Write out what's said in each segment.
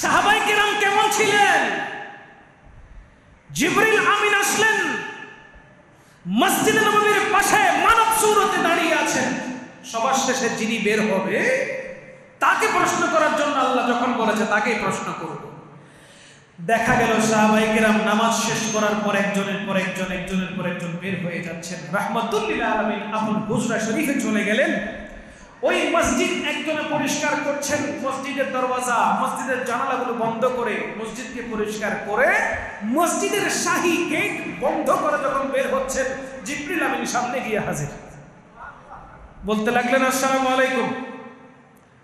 সাহাবায়ে কেরাম কেমন ছিলেন? জিবরিল আমিন আসলেন, মসজিদে নববীর পাশে মানব সুরতে দাঁড়িয়ে আছেন। সবার শেষে যিনি বের হবে তাকে প্রশ্ন করার জন্য আল্লাহ যখন বলেছে তাকেই প্রশ্ন করব। দেখা গেল সাহাবায়ে কেরাম নামাজ শেষ করার পর একজনের পর একজন বের হয়ে যাচ্ছেন। রাহমাতুল লিল আলামিন আপন হুজরা শরীফে চলে গেলেন। ওই মসজিদ একজনে পরিষ্কার করছেন, মসজিদের দরওয়াজা, মসজিদের জানালাগুলো বন্ধ করে মসজিদকে পরিষ্কার করে মসজিদের শাহী গেট বন্ধ করে যখন বের হচ্ছেন, জিবরিল আমিন সামনে গিয়ে হাজির। বলতে লাগলেন, আসসালামু আলাইকুম,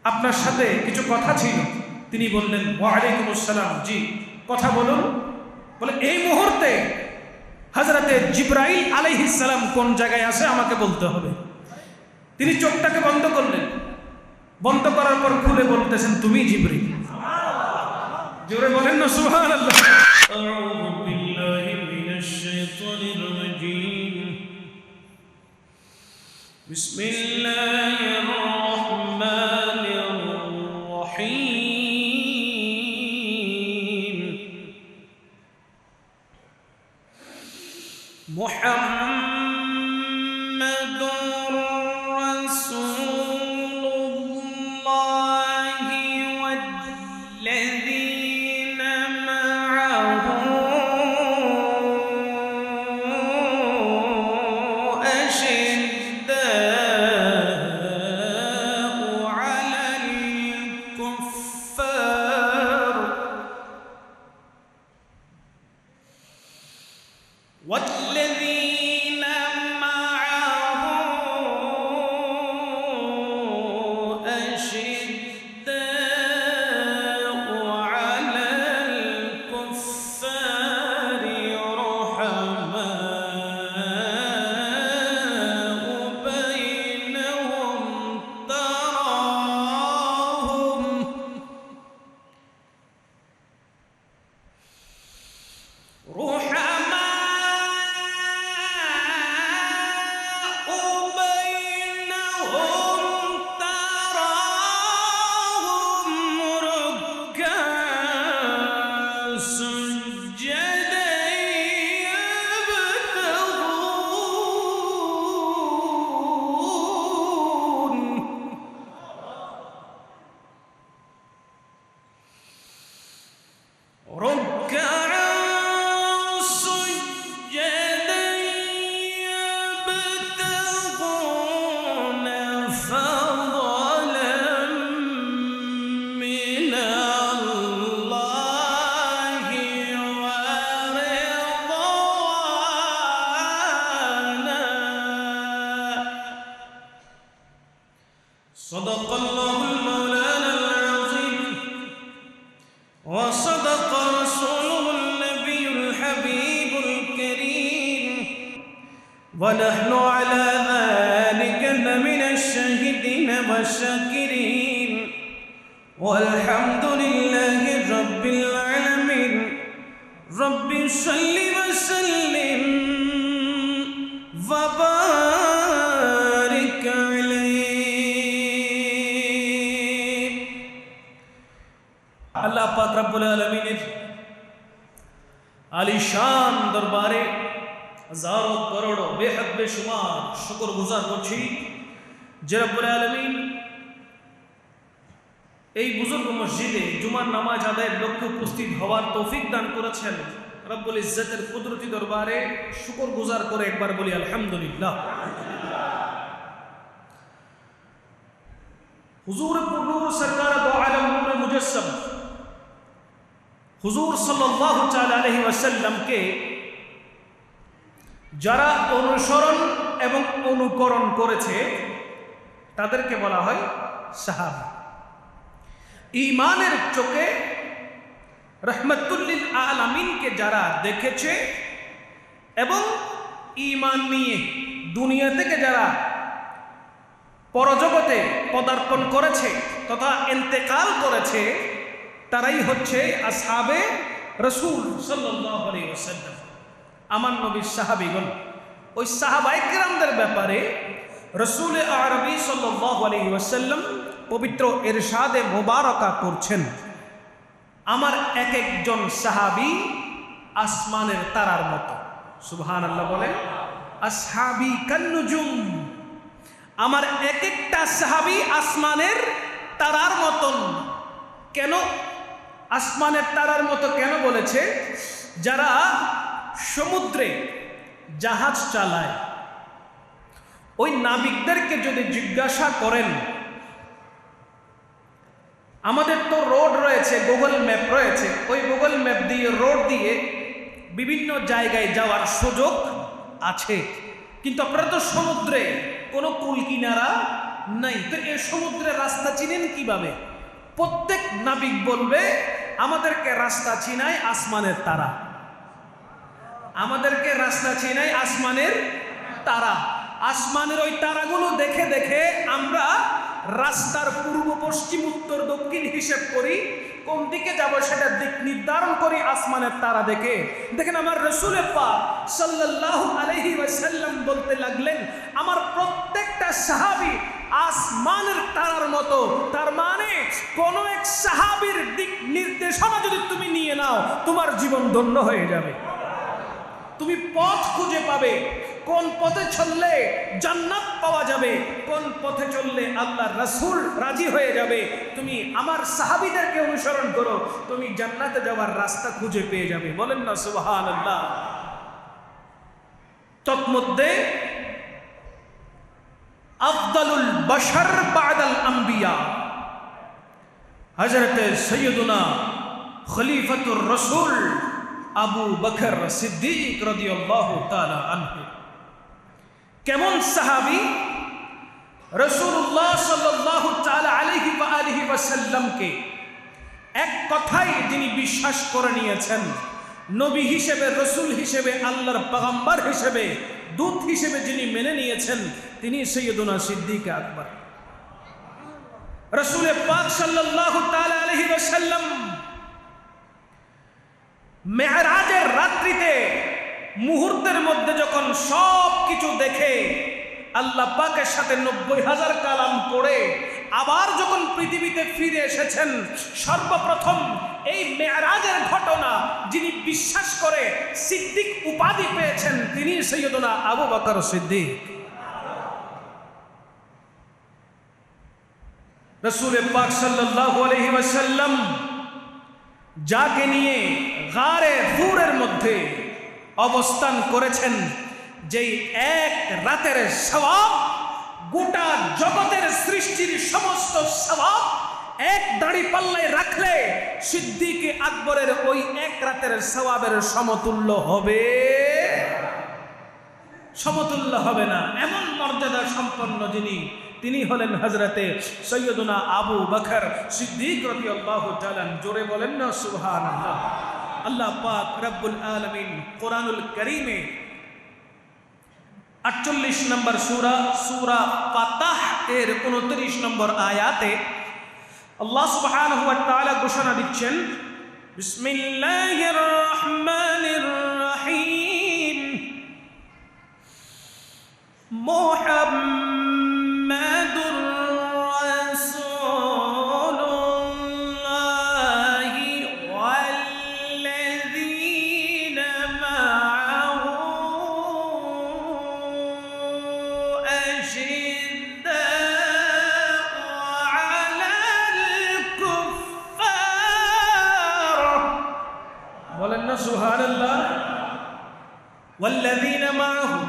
আপনার সাথে কিছু কথা ছিল। তিনি বললেন, ওয়া আলাইকুম আসসালাম, জি কথা বলুন। বলে, এই মুহূর্তে হযরতে জিবরাইল আলাইহিস সালাম কোন জায়গায় আছে আমাকে বলতে হবে। তিনি চোখটাকে বন্ধ করলেন, বন্ধ করার পর খুলে বলতেছেন, তুমি জিবরিল। জোরে বলেন না সুবহানাল্লাহ। আউযু বিল্লাহি মিনাশ শাইতানির রাজীম। বিসমিল্লাহির রাহমানির রাহিম। মুহাম্মাদুর রাসূলুল্লাহি ওয়াল্লাযীনা মা'আহু আশিদ্দাউ আলাল কুফফার والذين معه أشداء على الكفار رحماء بينهم تراهم صدق الله المولانا العظيم وصدق رسوله النبي الحبيب الكريم ونحن على ذلك لمن الشاهدين والشاكرين والحمد لله رب العالمين رب صل وسلم وبارك عليه। আল্লাহ পাক রব্বুল আলামিনের আলিশান দরবারে হাজারো করোড়ো বেহদ বেশুমার শুকর গুজার করছি যে রব্বুল আলামিন এই বুজুর্গ মসজিদে জুমার নামাজ আদায়ের লক্ষ্যে উপস্থিত হওয়ার তৌফিক দান করেছেন। রব্বুল ইজ্জতের কুদরতি দরবারে শুকর গুজার করে একবার বলি আলহামদুলিল্লাহ। হুজুর পুরনূর সরকার দো আলম নূর মুজস্সম হুজুর সাল্লাল্লাহু তাআলা আলাইহি ওয়াসাল্লামকে যারা অনুসরণ এবং অনুকরণ করেছে তাদেরকে বলা হয় সাহাবা। ঈমানের চোখে রহমাতুল লিল আলামিনকে যারা দেখেছে এবং ঈমান নিয়ে দুনিয়া থেকে যারা পরজগতে পদার্পণ করেছে তথা ইন্তেকাল করেছে তারাই হচ্ছে আসহাবে রাসূল সাল্লাল্লাহু আলাইহি ওয়াসাল্লাম, আমার নবীর সাহাবীগণ। ওই সাহাবায়ে কিরামদের ব্যাপারে রাসূল আরবি সাল্লাল্লাহু আলাইহি ওয়াসাল্লাম পবিত্র ইরশাদে মুবারাকা করছেন। আমার এক একজন সাহাবী আসমানের তারার মতো। সুবহানাল্লাহ বলে, আসহাবি কান্নুজুম, আমার এক একটা সাহাবী আসমানের তারার মতন। কেন আসমানের তারার মতো কেন বলেছে? যারা সমুদ্রে জাহাজ চালায়, ওই নাবিকদেরকে যদি জিজ্ঞাসা করেন, আমাদের তো রোড রয়েছে, গুগল ম্যাপ রয়েছে, ওই গুগল ম্যাপ দিয়ে রোড দিয়ে বিভিন্ন জায়গায় যাওয়ার সুযোগ আছে, কিন্তু আপনারা তো সমুদ্রে কোনো কুল কিনারা নাই, তো এই সমুদ্রের রাস্তা চিনেন কিভাবে? প্রত্যেক নাবিক বলবে আমাদেরকে রাস্তা চিনায় আসমানের তারা, আমাদেরকে রাস্তা চিনায় আসমানের তারা। আসমানের ওই তারাগুলো দেখে দেখে আমরা রাস্তার পূর্ব পশ্চিম উত্তর দক্ষিণ হিসেব করি, কোন দিকে যাব সেটা দিক নির্ধারণ করি আসমানের তারা দেখে। দেখেন আমার রাসূল পাক সাল্লাল্লাহু আলাইহি ওয়াসাল্লাম বলতে লাগলেন, আমার প্রত্যেকটা সাহাবী আসমানের তারার মতো। তার মানে কোন এক সাহাবীর দিক নির্দেশনা যদি তুমি নিয়ে নাও, তোমার জীবন ধন্য হয়ে যাবে। তুমি পথ খুঁজে পাবে, কোন পথে চললে জান্নাত পাওয়া যাবে, কোন পথে চললে আল্লাহর রাসূল রাজি হয়ে যাবে। তুমি আমার সাহাবীদেরকে অনুসরণ করো, তুমি জান্নাতে যাওয়ার রাস্তা খুঁজে পেয়ে যাবে। বলেন না সুবহানাল্লাহ। তন্মধ্যে আফদালুল বাশার বাদাল আম্বিয়া হযরত সাইয়্যিদুনা খলিফাতুর রাসূল আবু বকর সিদ্দিক রাদিয়াল্লাহু তাআলা আনহু। কেমন সাহাবী? রাসূলুল্লাহ সাল্লাল্লাহু তাআলা আলাইহি ওয়া আলিহি ওয়াসাল্লামকে এক কথাই যিনি বিশ্বাস করে নিয়েছেন, নবী হিসেবে, রাসূল হিসেবে, আল্লাহর পয়গম্বর হিসেবে, দূত হিসেবে যিনি মেনে নিয়েছেন, তিনি সাইয়্যিদুনা সিদ্দিক আকবর। রাসূল পাক সাল্লাল্লাহু তাআলা আলাইহি ওয়াসাল্লাম মেরাজের রাত্রিতে মুহূর্তের মধ্যে যখন সব কিছু দেখে আল্লাহ পাকের সাথে ৯০,০০০ কালাম পড়ে আবার যখন পৃথিবীতে ফিরে এসেছেন, সর্বপ্রথম এই মেরাজের ঘটনা যিনি বিশ্বাস করে সিদ্দিক উপাধি পেয়েছেন, তিনি সাইয়্যিদুনা আবু বকর সিদ্দিক। রাসূল পাক সাল্লাল্লাহু আলাইহি ওয়াসাল্লাম যাকে নিয়ে গারে তুরের মধ্যে অবস্থান করেছেন, যেই এক রাতের সওয়াব গোটা জগতের সৃষ্টির সমস্ত সওয়াব এক দাড়ি পাল্লায় রাখলে সিদ্দিক আকবরের ওই এক রাতের সওয়াবের সমতুল্য হবে? সমতুল্য হবে না। এমন মর্যাদা সম্পন্ন যিনি, তিনি হলেন হযরতে সাইয়্যিদুনা আবু বকর সিদ্দিক রাদিয়াল্লাহু তাআলা। জোরে বলেন না সুবহানাল্লাহ। আল্লাহ পাক রব্বুল আলামিন কোরআনুল কারীমে ৪৮ নম্বর সূরা, সূরা ফাতাহ এর ২৯ নম্বর আয়াতে আল্লাহ সুবহানাহু ওয়া তাআলা ঘোষণা দিচ্ছেন, বিসমিল্লাহির রহমানির রহিম, মুহাম্মাদুর রাসূলুল্লাহি ওয়াল্লাযীনা মা'আহু আশিদ্দাউ আলাল কুফফার। বলেন না সুবহানাল্লাহ। ওয়াল্লাযীনা মা'আহু,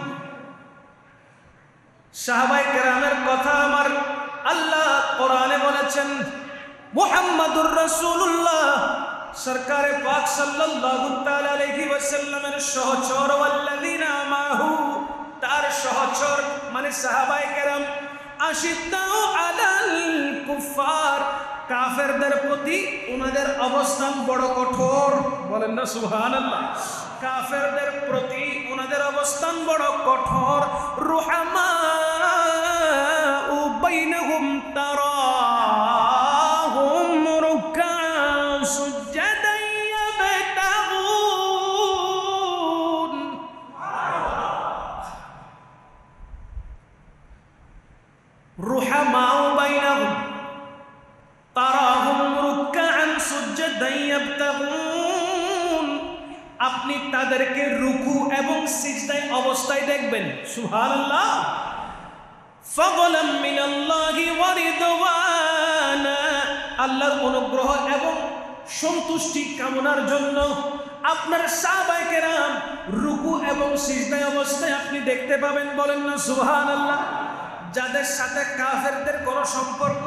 সাহাবায়ে কেরামের কথা আমার আল্লাহ কোরআনে বলেছেন। মুহাম্মাদুর রাসূলুল্লাহ সরকারে পাক সাল্লাল্লাহু তাআলা আলাইহি ওয়াসাল্লামের সহচর, ওয়াল্লাযীনা মাহু, তার সহচর মানে সাহাবায়ে কেরাম, আশিদ্দাউ আলাল কুফফার, কাফেরদের প্রতি ওনাদের অবস্থান বড় কঠোর। বলেন না সুবহানাল্লাহ। কাফেরদের প্রতি ওনাদের অবস্থান বড় কঠোর। রুহামাউ বাইনহুম তারাহুম রুকআন সুজদান ইয়াবতাগুন। রুহামাউ বাইনহুম তারাহুম রুকআন সুজদান ইয়াবতাগুন, আপনি তাদেরকে রুকু এবং সিজদায় অবস্থায় দেখবেন। সুবহানাল্লাহ। ফাদলাম মিনাল্লাহি ওয়া রিদওয়ানা, আল্লাহর অনুগ্রহ এবং সন্তুষ্টি কামনার জন্য আপনার সাহাবায়ে কেরাম রুকু এবং সিজদায় অবস্থায় আপনি দেখতে পাবেন। বলেন না সুবহানাল্লাহ। যাদের সাথে কাফেরদের কোনো সম্পর্ক,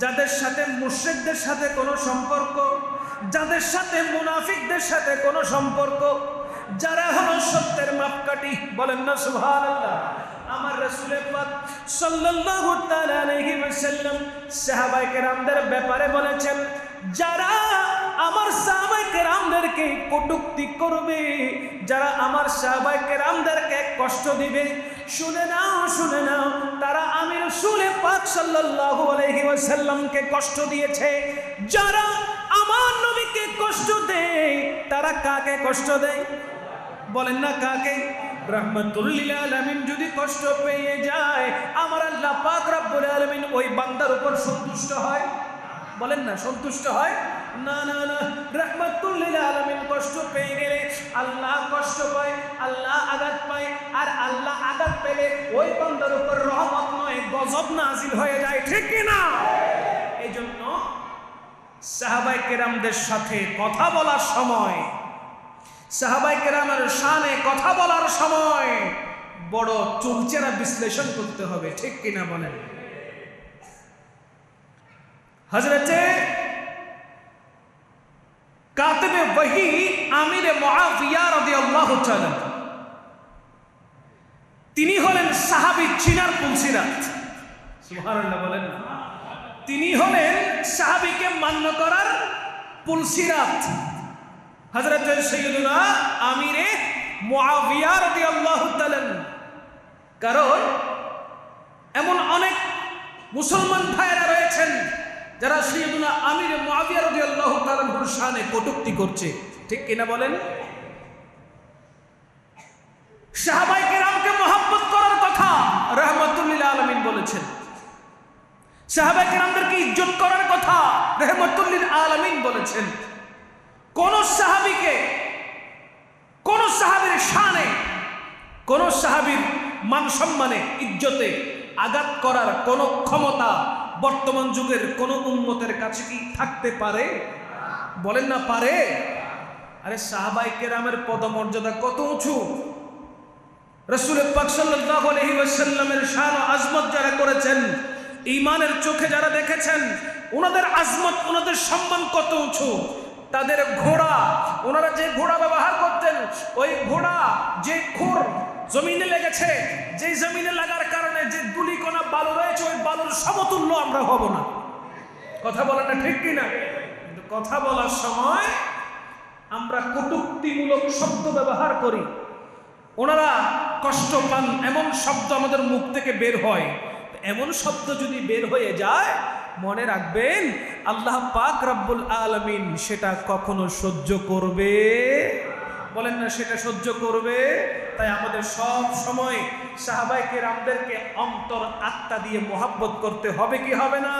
যাদের সাথে মুশরিকদের সাথে কোনো সম্পর্ক, যাদের সাথে মুনাফিকদের সাথে কোনো সম্পর্ক, যারা হলো সত্যের মাপকাঠি, বলেন না সুবহানাল্লাহ। আমার রাসূল পাক সাল্লাল্লাহু তাআলা আলাইহি ওয়াসাল্লাম সাহাবায়ে কেরামদের ব্যাপারে বলেছেন, যারা আমার সাহাবায়ে কেরামদেরকে কটূক্তি করবে, যারা আমার সাহাবায়ে কেরামদেরকে কষ্ট দিবে, শুনে নাও, তারা আমি রাসূল পাক সাল্লাল্লাহু আলাইহি ওয়াসাল্লামকে কষ্ট দিয়েছে। যারা আমার নবীকে কষ্ট দেয়, তারা কাকে কষ্ট দেয়? বলেন না কাকে? রাহমাতুল লিল আলামিন যদি কষ্ট পেয়ে যায়, আমার আল্লাহ পাক রব্বুল আলামিন ওই বান্দার উপর সন্তুষ্ট হয়? বলেন না, সন্তুষ্ট হয় না? রাহমাতুল লিল আলামিন কষ্ট পেয়ে গেলে আল্লাহ কষ্ট পায়, আল্লাহ আঘাত পায়, আর আল্লাহ আঘাত পেলে ওই বান্দার উপর রহমত নয় গজব নাজিল হয়ে যায়, ঠিক কি না? এই জন্য সাহাবায়ে কেরামদের সাথে কথা বলার সময়, সাহাবায়ে কেরামের শানে কথা বলার সময় বড় চুলচেরা বিশ্লেষণ করতে হবে, ঠিক কিনা বলেন? হযরতে কাতিবে ওহী আমিরে মুআবিয়া রাদিয়াল্লাহু তাআলা, তিনি হলেন সাহাবী চিনার পুলসিরাত। সুবহানাল্লাহ বলেন। তিনি হলেন সাহাবীকে মান্য করার পুলসিরাত। হযরত সাইয়্যিদুনা আমিরে মুআবিয়া রাদিয়াল্লাহু তাআলা। কারণ এমন অনেক মুসলমান ভাইরা রয়েছেন যারা সাইয়্যিদুনা আমিরে মুআবিয়া রাদিয়াল্লাহু তাআলার শানে কটূক্তি করছে, ঠিক কিনা বলেন? সাহাবায়ে কেরামকে মহব্বত করার কথা রাহমাতুল লিল আলামিন বলেছেন। সাহাবায়ে কেরামদেরকে ইজ্জত করার কথা রাহমাতুল লিল আলামিন বলেছেন। কোন সাহাবীকে, কোন সাহাবীর শানে, কোন সাহাবীর মান সম্মানে, ইজ্জতে আঘাত করার কোন ক্ষমতা বর্তমান যুগের কোন উম্মতের কাছে কি থাকতে পারে? বলেন না পারে? আরে সাহাবায়ে কেরামের পদমর্যাদা কত উঁচু! রাসূল পাক সাল্লাল্লাহু আলাইহি ওয়াসাল্লামের শান ও আজমত যারা করেছেন, ঈমানের চোখে যারা দেখেছেন, ওনাদের আজমত, ওনাদের সম্মান কত উঁচু! তাদের ঘোড়া, ওনারা যে ঘোড়া ব্যবহার করতেন, ওই ঘোড়া যে খুর জমিনে লেগেছে, যে জমিনে লাগার কারণে যে দুলিকণা বালু রয়েছে, ওই বালুর সমতুল্য আমরা হব না। কথা বলেন না, ঠিক কিনা? কিন্তু কথা বলার সময় আমরা কটূক্তিমূলক শব্দ ব্যবহার করি, ওনারা কষ্ট পান, এমন শব্দ আমাদের মুখ থেকে বের হয়। এমন শব্দ যদি বের হয়ে যায়, মনে রাখবেন আল্লাহ পাক রব্বুল আলামিন সেটা কখনো সহ্য করবে? বলেন না, সেটা সহ্য করবে? তাই আমাদের সব সময় সাহাবায়ে কেরামদেরকে অন্তর আত্মা দিয়ে মোহাব্বত করতে হবে কি হবে না?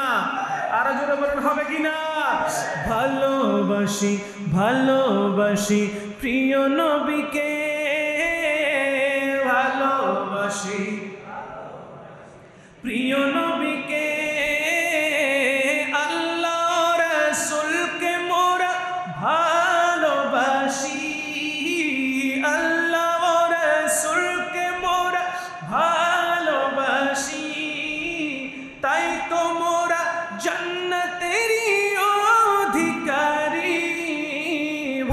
আরো জোরে বলেন, হবে কি না? ভালোবাসি, ভালোবাসি প্রিয় নবীকে, ভালোবাসি প্রিয় নবীকে, আল্লাহ রাসূলকে মোরা ভালোবাসি, আল্লাহ রাসূলকে মোরা ভালোবাসি, তাই তো মোরা জান্নাতেরই অধিকারী।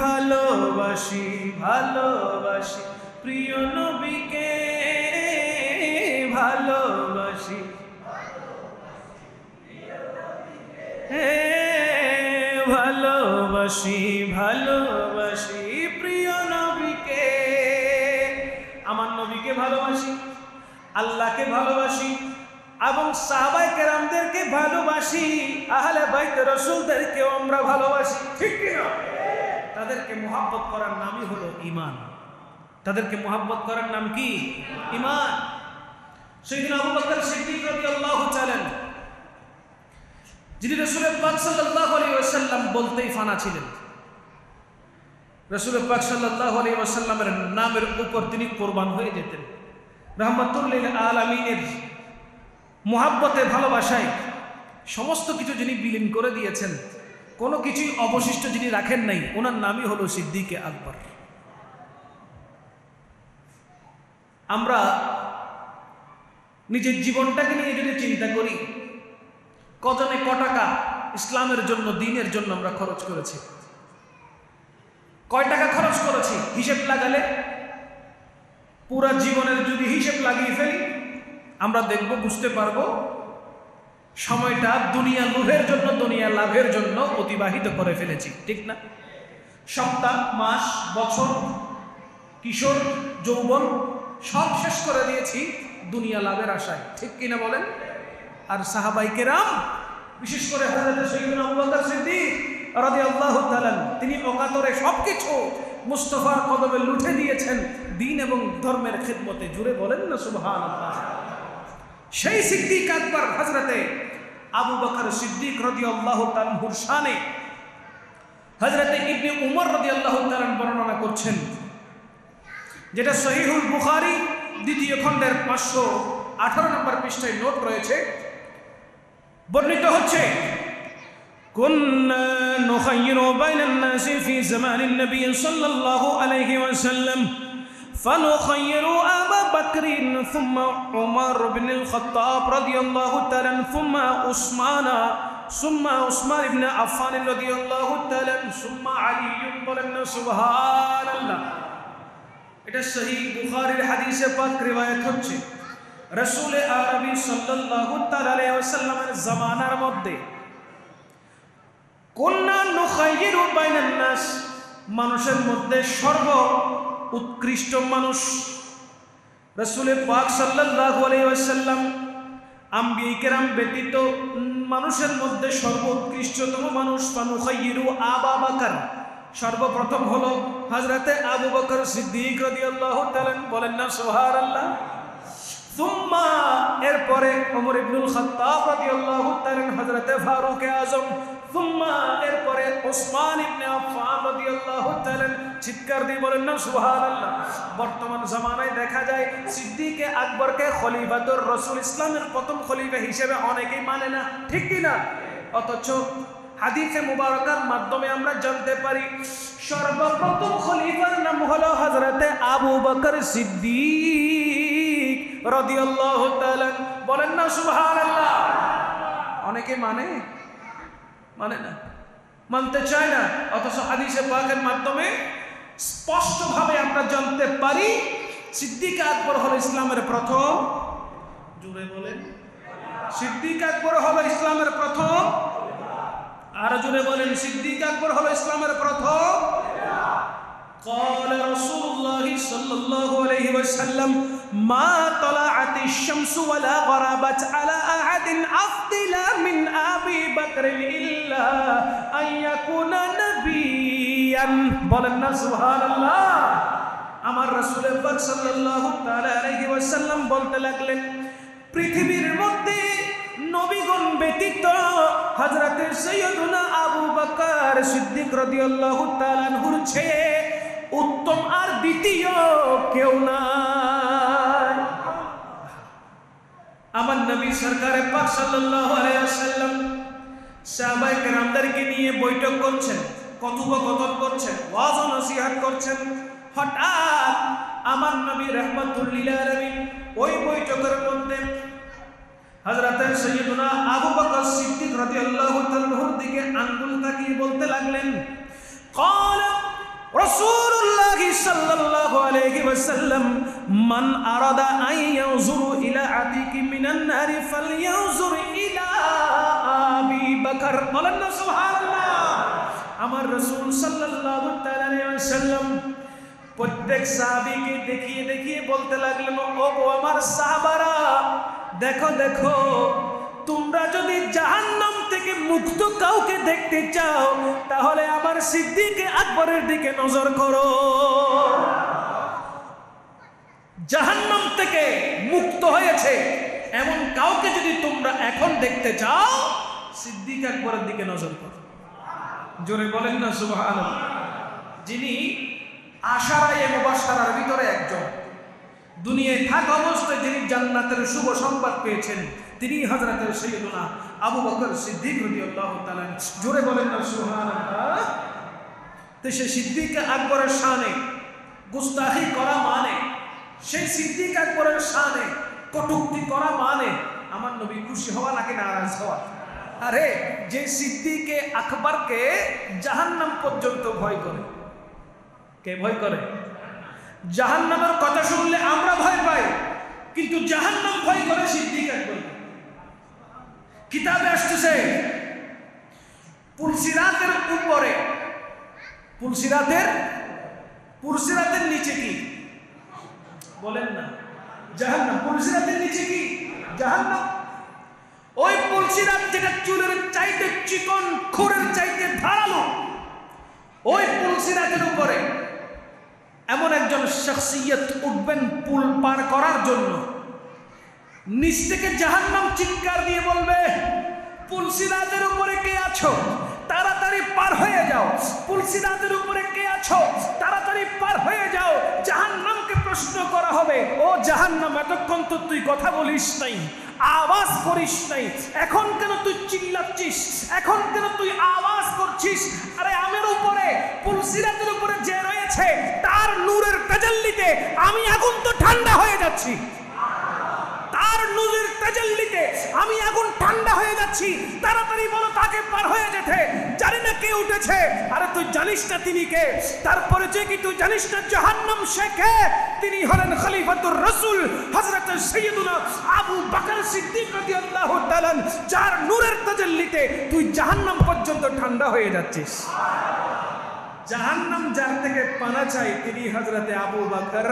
ভালোবাসি, ভালোবাসি প্রিয় নবীকে, ভালোবাসি, ভালোবাসি, ভালোবাসি প্রিয় নবীকে। আমার নবীকে ভালোবাসি, আল্লাহকে ভালোবাসি, এবং সাহাবায়ে কেরামদেরকে ভালোবাসি, আহলে বাইত রাসূলদেরকেও আমরা ভালোবাসি, ঠিক কিনা? তাদেরকে মুহাব্বত করার নামই হলো ঈমান। তাদেরকে মুহাব্বত করার নাম কি? ঈমান। সাইয়্যিদনা আবু বকর সিদ্দিক রাদিয়াল্লাহু তাআলা যিনি রাসূল পাক সাল্লাল্লাহু আলাইহি ওয়াসাল্লাম বলতেই ফানা ছিলেন। রাসূল পাক সাল্লাল্লাহু আলাইহি ওয়াসাল্লামের নামের উপর তিনি কোরবান হয়ে যেতেন। রাহমাতুল লিল আলামিনের মুহাব্বতে, ভালোবাসায় সমস্ত কিছু যিনি বিলীন করে দিয়েছেন, কোনো কিছুই অবশিষ্ট যিনি রাখেন নাই, ওনার নামই হলো সিদ্দিকে আকবর। আমরা নিজের জীবনটাকে নিয়ে যদি চিন্তা করি, কজনে ক টাকা ইসলামের জন্য, দ্বীনের জন্য আমরা খরচ করেছি, কয় টাকা খরচ করেছি, হিসেব লাগালে পুরা জীবনের যদি হিসেব লাগিয়ে ফেলি আমরা দেখব, বুঝতে পারবো সময়টা দুনিয়া লোভের জন্য, দুনিয়া লাভের জন্য অতিবাহিত করে ফেলেছি, ঠিক না? সপ্তাহ, মাস, বছর, কিশোর, যৌবন সব শেষ করে দিয়েছি দুনিয়া লাভের আশায়, ঠিক কিনা বলেন? আর সাহাবায়ে কেরাম, বিশেষ করে হযরত সাইয়্যিদুনা আবু বকর সিদ্দিক রাদিয়াল্লাহু তাআলা, তিনি অকাতরে সবকিছু মুস্তাফার কদমে লুঠে দিয়েছেন দ্বীন এবং ধর্মের খিদমতে। জুড়ে বলেন না সুবহানাল্লাহ। সেই সিদ্দিক আকবর হযরতে আবু বকর সিদ্দিক রাদিয়াল্লাহু তাআলার শানে হযরতে ইবনে উমর রাদিয়াল্লাহু তাআলা বর্ণনা করছেন, যেটা সহিহুল বুখারী দ্বিতীয় খণ্ডের 518 নম্বর পৃষ্ঠায় নোট রয়েছে। বর্ণিত হচ্ছে, কুন্না নুখায়্যিরু বাইনান নাসি ফি জামানিন নবী সাল্লাল্লাহু আলাইহি ওয়াসাল্লাম فنخير أبا بكر ثم عمر بن الخطاب رضي الله تعالى ثم عثمان بن عفان رضي الله تعالى ثم علي بن سبحان الله। এটা সহিহ বুখারীর হাদিসে পাক রিওয়ায়াত হচ্ছে, রাসূল আরবি সাল্লাল্লাহু তাআলা আলাইহি ওয়াসাল্লামের জামানার মধ্যে কুন্না নুখায়্যিরু বাইনান নাস, মানুষের মধ্যে সর্ব উৎকৃষ্ট মানুষ রাসূল পাক সাল্লাল্লাহু আলাইহি ওয়াসাল্লাম, আম্বিয়া কেরাম ব্যতীত মানুষের মধ্যে সর্বোৎকৃষ্টতম মানুষ ফানুখায়্যিরু আবা বকর, সর্বপ্রথম হলো হযরতে আবু বকর সিদ্দিক রাদিয়াল্লাহু তাআলা, বলেন না সুবহানাল্লাহ। সুম্মা, এরপরে ওমর ইবনুল খাত্তাব রাদিয়াল্লাহু তাআলা, হযরতে ফারুক আযম, সুম্মা, এরপরে ওসমান ইবনে আফফান রাদিয়াল্লাহু তাআলা। চিৎকার দিয়ে বলেন না সুবহানাল্লাহ। বর্তমান জামানায় দেখা যায় সিদ্দিকে আকবরকে খলিফাতুর রাসূল, ইসলামের প্রথম খলিফা হিসেবে অনেকেই মানে না, ঠিক কি না? অথচ হাদিসে মুবারকার মাধ্যমে আমরা জানতে পারি সর্বপ্রথম খলিফার নাম হলো হযরতে আবু বকর সিদ্দিক রাদিয়াল্লাহু তাআলা, বলেন না সুবহানাল্লাহ। অনেকে মানে না, মানতে চায় না, অথচ হাদিসে পাকের মাধ্যমে স্পষ্টভাবে আমরা জানতে পারি সিদ্দিক আকবর হলো ইসলামের প্রথম, জুড়ে বলেন, সিদ্দিক আকবর হলো ইসলামের প্রথম, আর জুড়ে বলেন, সিদ্দিক আকবর হলো ইসলামের প্রথম। قال رسول الله صلى الله عليه وسلم ما طلعت الشمس ولا غربت على أحد أفضل من أبي بكر إلا أن يكون نبيا، বলেন سبحان الله। আমার রাসূল পাক সাল্লাল্লাহু তাআলা আলাইহি ওয়াসাল্লাম বলতে লাগলেন, পৃথিবীর মধ্যে নবীগণ ব্যতীত হযরতে সাইয়্যিদুনা আবু বকর সিদ্দিক রাদিয়াল্লাহু তাআলা আনহুর চেয়ে উত্তম আর দ্বিতীয় কেউ নাই। আমার নবী সরকারে পাক সাল্লাল্লাহু আলাইহি ওয়াসাল্লাম সাহাবায়ে কেরামদেরকে নিয়ে বৈঠক করছেন, কথোপকথন করছেন, ওয়াজ ও নসিহত করছেন। হঠাৎ আমার নবী রাহমাতুল লিল আলামিন ওই বৈঠকের মধ্যে হযরতে সাইয়্যিদুনা আবু বকর সিদ্দিক রাদিয়াল্লাহু তাআলার দিকে আঙ্গুল তাকিয়ে বলতে লাগলেন, ক্বালা রাসূলুল্লাহ সাল্লাল্লাহু আলাইহি ওয়াসাল্লাম মান আরাদা আন ইয়ানজুরু ইলা আতিকি মিনান নারি ফালইয়ানজুর ইলা আবি বকর, বলেন না সুবহানাল্লাহ। আমার রাসূল সাল্লাল্লাহু তাআলা আলাইহি ওয়াসাল্লাম প্রত্যেক সাহাবীকে দেখিয়ে দেখিয়ে বলতে লাগলেন, ও আমার সাহাবারা, দেখো দেখো, তোমরা যদি জাহান্নাম থেকে মুক্ত কাউকে দেখতে চাও তাহলে আমার সিদ্দিক আকবরের দিকে নজর করো। জাহান্নাম থেকে মুক্ত হয়েছে এমন কাউকে যদি তোমরা এখন দেখতে চাও, সিদ্দিক আকবরের দিকে নজর করো। জোরে বলেন না সুবহানাল্লাহ। যিনি আশারায়ে মুবাশশারার ভিতরে একজন, দুনিয়ায় থাকা অবস্থায় যিনি জান্নাতের শুভ সংবাদ পেয়েছেন, তিনি হযরতের সাইয়্যিদুনা আবু বকর সিদ্দিক রাদিয়াল্লাহু তাআলা। জোরে বলেন না সুবহানাল্লাহ। তো সে সিদ্দিক আকবরের শানে গুস্তাখি করা মানে, সেই সিদ্দিক আকবরের শানে কটূক্তি করা মানে আমার নবী খুশি হওয়া নাকি নারাজ হওয়া? আরে যে সিদ্দিকে আকবরকে জাহান্নাম পর্যন্ত ভয় করে, কে ভয় করে? জাহান্নামের কথা শুনলে আমরা ভয় পাই, কিন্তু জাহান্নাম ভয় করে সিদ্দিক আকবর। কিতাবে আসতেছে পুলসিরাতের উপরে, পুলসিরাতের নিচে কি বলেন না? জাহান্নাম। পুলসিরাতের নিচে কি? জাহান্নাম। ওই পুলসিরাত যেটা চুলের চাইতে চিকন, খুরের চাইতে ধারালো, ওই পুলসিরাতের উপরে এমন একজন শখসিয়ত উঠবেন পুল পার করার জন্য, নিচ থেকে জাহান্নাম চিৎকার দিয়ে বলবে, পুলসিরাতের উপরে কে আছো? তাড়াতাড়ি পার হয়ে যাও। পুলসিরাতের উপরে কে আছো? তাড়াতাড়ি পার হয়ে যাও। জাহান্নামকে প্রশ্ন করা হবে, ও জাহান্নাম, এতক্ষণ তো তুই কথা বলিস নাই, আওয়াজ করিস নাই, এখন কেন তুই চিল্লাচ্ছিস? এখন কেন তুই আওয়াজ করছিস? আরে আমার উপরে, পুলসিরাতের উপরে যে রয়েছে তার নূরের তাজাল্লিতে আমি আগুন তো ঠান্ডা হয়ে যাচ্ছি, তার নূরের তাজাল্লিতে আমি আগুন ঠান্ডা হয়ে যাচ্ছি। তাড়াতাড়ি বলো তাকে পার হয়ে যেতে। জানি না কে উঠেছে। আরে তুই জানিস না তিনি কে? তার পরিচয় কি তুই জানিস না? জাহান্নাম সে কে? তিনি হলেন খলিফাতুর রাসূল হযরত সাইয়্যিদুনা আবু বকর সিদ্দিক রাদিয়াল্লাহু তাআলা, যার নূরের তাজাল্লিতে তুই জাহান্নাম পর্যন্ত ঠান্ডা হয়ে যাচ্ছিস। জাহান্নাম যার থেকে পানা চাই তিনি হযরত আবু বকর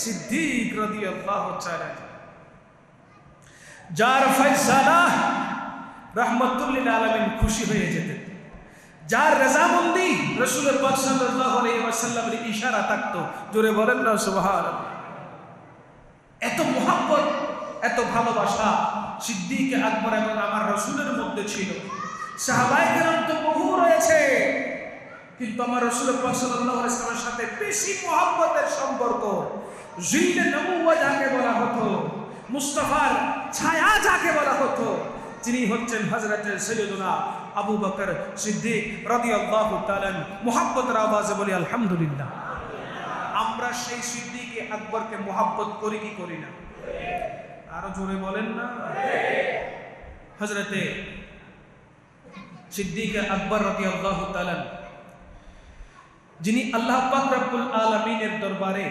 সিদ্দিক রাদিয়াল্লাহু তাআলা, যার ফয়সালা রাহমাতুল লিল আলামিন খুশি হয়ে যেতেন, যার রাজামন্দি রাসূল পাক সাল্লাল্লাহু আলাইহি ওয়াসাল্লামের ইশারা থাকতো। জোরে বলেন না সুবহানাল্লাহ। এত মুহাব্বত, এত ভালোবাসা সিদ্দিক আকবর এবং আমার রাসূলের মধ্যে ছিল। সাহাবায়ে কেরাম তো বহু রয়েছে, কিন্তু আমার রাসূল পাক সাল্লাল্লাহু আলাইহি ওয়াসাল্লামের সাথে বেশি মুহাব্বতের সম্পর্ক, জিল্লে নবুওয়া যাকে বলা হতো, মুস্তাফার ছায়া যাকে বলা হতো, তিনি হচ্ছেন হযরত সাইয়্যিদুনা আবু বকর সিদ্দিক রাদিয়াল্লাহু তাআলা। মুহাব্বতের আওয়াজে বলি আলহামদুলিল্লাহ। আমরা সেই সিদ্দিক আকবরকে মুহাব্বত করি কি করি না? আরো জোরে বলেন না। হযরত সিদ্দিক আকবর রাদিয়াল্লাহু তাআলা, যিনি আল্লাহ পাক রব্বুল আলামিনের দরবারে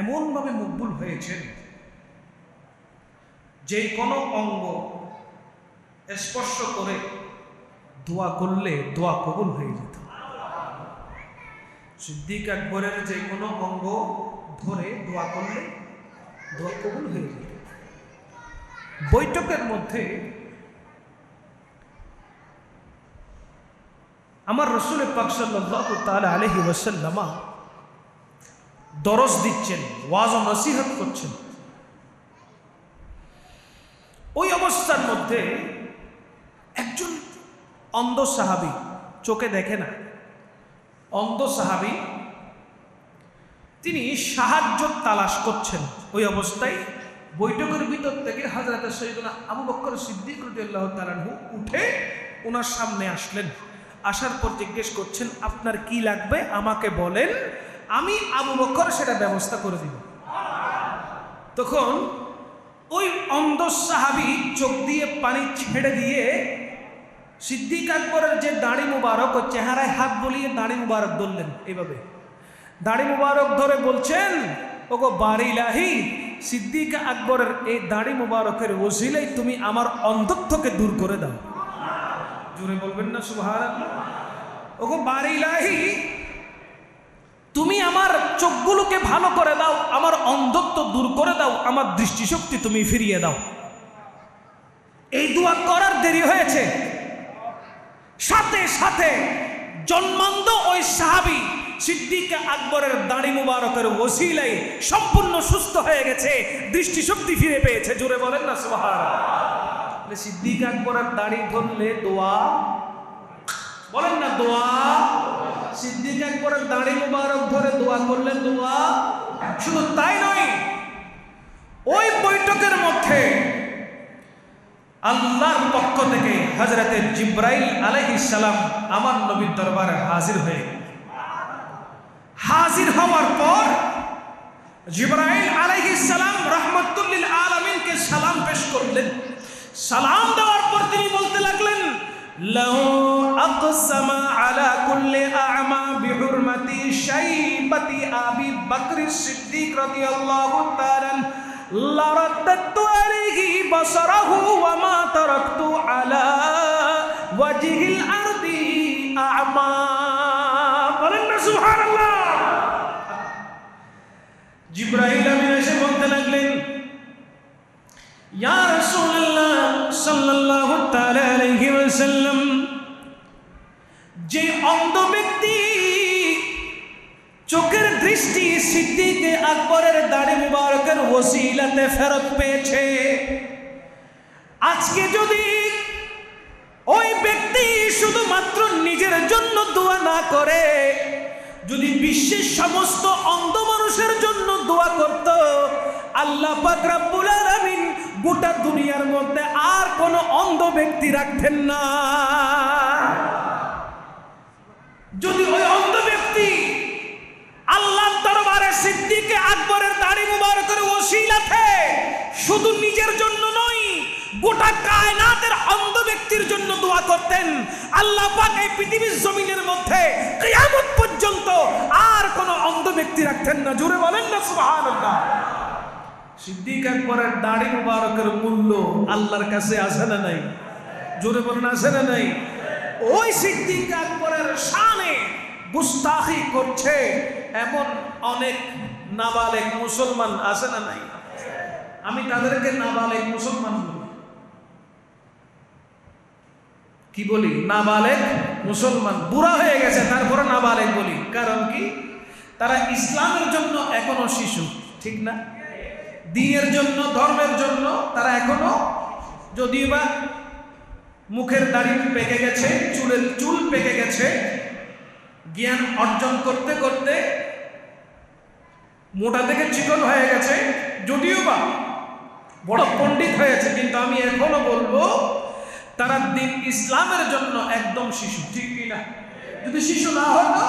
এমন ভাবে মকবুল হয়েছেন, যে কোনো অঙ্গ স্পর্শ করে দোয়া করলে দোয়া কবুল হয়ে যেত। সিদ্দিক আকবরের যে কোনো অঙ্গ ধরে দোয়া করলে দোয়া কবুল হয়ে যেত। বৈঠকের মধ্যে আমার রাসূল পাক সাল্লাল্লাহু তাআলা আলাইহি ওয়াসাল্লাম দরস দিচ্ছেন, ওয়াজ ও নসিহত করছেন। ওই অবস্থার মধ্যে একজন অন্ধ সাহাবী, চোখে দেখে না, অন্ধ সাহাবী, তিনি সাহায্য তালাশ করছেন। ওই অবস্থায় বৈঠকের ভিতর থেকে হযরত সাইয়্যিদুনা আবু বকর সিদ্দিক রাদিয়াল্লাহু তাআলা উঠে ওনার সামনে আসলেন। আসার পর জিজ্ঞেস করছেন, আপনার কি লাগবে আমাকে বলেন, আমি আবু বকর সেটা ব্যবস্থা করে দিব। তখন ওই অন্ধ সাহাবী চোখ দিয়ে পানি ছেড়ে দিয়ে সিদ্দিক আকবরের যে দাড়ি মুবারক ও চেহারায় হাত বলিয়ে দাড়ি মুবারক ধরলেন। এইভাবে দাড়ি মুবারক ধরে বলছেন, ওগো বারিলাহি, সিদ্দিক আকবরের এই দাড়ি মুবারকের ওসিলাই তুমি আমার অন্ধত্বকে দূর করে দাও। জোরে বলবেন না সুবহানাল্লাহ। ওগো বারিলাহি, তুমি আমার চোখগুলোকে ভালো করে দাও, আমার অন্ধত্ব দূর করে দাও, আমার দৃষ্টিশক্তি তুমি ফিরিয়ে দাও। এই দোয়া করার দেরি হয়েছে, সাথে সাথে জন্মান্ধ ওই সাহাবী সিদ্দিক আকবরের দাড়ি মুবারকের ওসিলায় সম্পূর্ণ সুস্থ হয়ে গেছে, দৃষ্টিশক্তি ফিরে পেয়েছে। জোরে বলেন না সুবহানাল্লাহ। সিদ্দিক আকবরের দাড়ি ধরলে দোয়া, বলেন না দোয়া। সিদ্দিক আকবরের দাড়ি মুবারক ধরে দোয়া করলে দোয়া। শুধু তাই নয়, ওই বৈঠকের মধ্যে আল্লাহর পক্ষ থেকে হযরতে জিবরাইল আলাইহিস সালাম আমার নবীর দরবারে হাজির হয়ে গেলেন। হাজির হওয়ার পর জিবরাইল আলাইহিস সালাম রাহমাতুল লিল আলামিনকে সালাম পেশ করলেন। সালাম দেওয়ার পর তিনি বলতে লাগলেন, লাউ আকসামা আলা কুল্লি আ'মা বিহুরমাতি শাইবাতি আবি বকর সিদ্দিক রাদিয়াল্লাহু তাআলা লারাদ্দাতু আলাইহি বাসারাহু ওয়া মা তারাকতু আলা ওয়াজহিল আরদি আ'মা। বলেন না সুবহানাল্লাহ। জিবরাইল আমিন এসে বলতে লাগলেন, ইয়া রাসূলুল্লাহ সাল্লাল্লাহু তাআলা আলাইহি ওয়াসাল্লাম, যে অন্ধ ব্যক্তি চোখের দৃষ্টি সিদ্দিক আকবরের দাড়ি মুবারকের ওসিলাতে ফেরত পেয়েছে, আজকে যদি ওই ব্যক্তি শুধুমাত্র নিজের জন্য দোয়া না করে, যদি বিশ্বের সমস্ত অন্ধ মানুষের জন্য দোয়া করত, আল্লাহ পাক রব্বুল আলামিন গোটা দুনিয়ার মধ্যে আর কোন অন্ধ ব্যক্তি রাখতেন না। যদি ওই অন্ধ ব্যক্তি আল্লাহর দরবারে সিদ্দিক আকবরের দাড়ি মুবারকের ওসিলাতে শুধু নিজের জন্য নয়, গোটা কায়নাতের অন্ধ ব্যক্তির জন্য দোয়া করতেন, আল্লাহ পাক এই পৃথিবীর জমিনের মধ্যে কিয়ামত পর্যন্ত আর কোন অন্ধ ব্যক্তি রাখতেন না। জোরে বলেন না সুবহানাল্লাহ। সিদ্দিক আকবরের দাড়ি মুবারকের মূল্য আল্লাহর কাছে আছে না নাই? জোরে বলেন আছে না নাই? ওই সিদ্দিক আকবরের শানে গুস্তাখি করছে এমন অনেক নাবালেগ মুসলমান আছে না নাই? আমি তাদেরকে নাবালেগ মুসলমান বলি। কি বলি? নাবালেগ মুসলমান। বুড়া হয়ে গেছে তারপরে নাবালেগ বলি। কারণ কি? তারা ইসলামের জন্য এখনো শিশু, ঠিক না? দ্বীনের জন্য, ধর্মের জন্য তারা এখনো, যদিও বা মুখের দাড়ি পেকে গেছে, চুলের চুল পেকে গেছে, জ্ঞান অর্জন করতে করতে মোটা থেকে চিকন হয়ে গেছে, যদিও বা বড় পণ্ডিত হয়েছে, কিন্তু আমি এখনো বলবো তারা দ্বীন ইসলামের জন্য একদম শিশু, ঠিক কিনা? যদি শিশু না হতো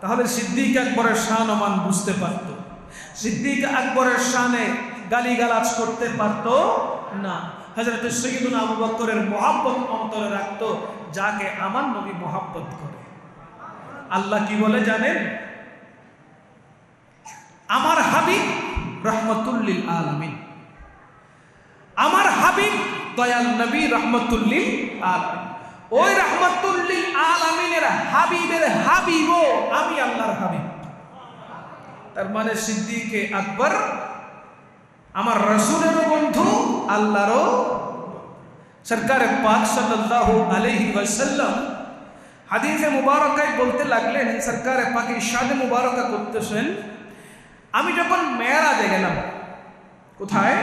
তাহলে সিদ্দিক আকবরের শান ও মান বুঝতে পারত, সিদ্দিক আকবরের শানে গালিগালাজ করতে পারত না। হযরত সৈয়দনা আবু বকরের মহব্বত অন্তরে রাখতো, যাকে আমার নবী মহব্বত করে। আল্লাহ কি বলে জানেন? আমার হাবিব রাহমাতুল লিল আলামিন, আমার হাবিব দয়াল নবী রাহমাতুল লিল আলামিন। ওই রাহমাতুল লিল আলামিনের হাবিবের হাবিবও আমি আল্লাহর হাবিব। তার মানে সিদ্দিক আকবর আমার রাসূলেরও বন্ধু, আল্লাহরও। সরকার পাক সাল্লাল্লাহু আলাইহি ওয়াসাল্লাম হাদিসে মুবারকায় বলতে লাগলেন, সরকার পাক ইরশাদে মুবারকা করতেছেন, আমি যখন মেরাজে গেলাম, কোথায়?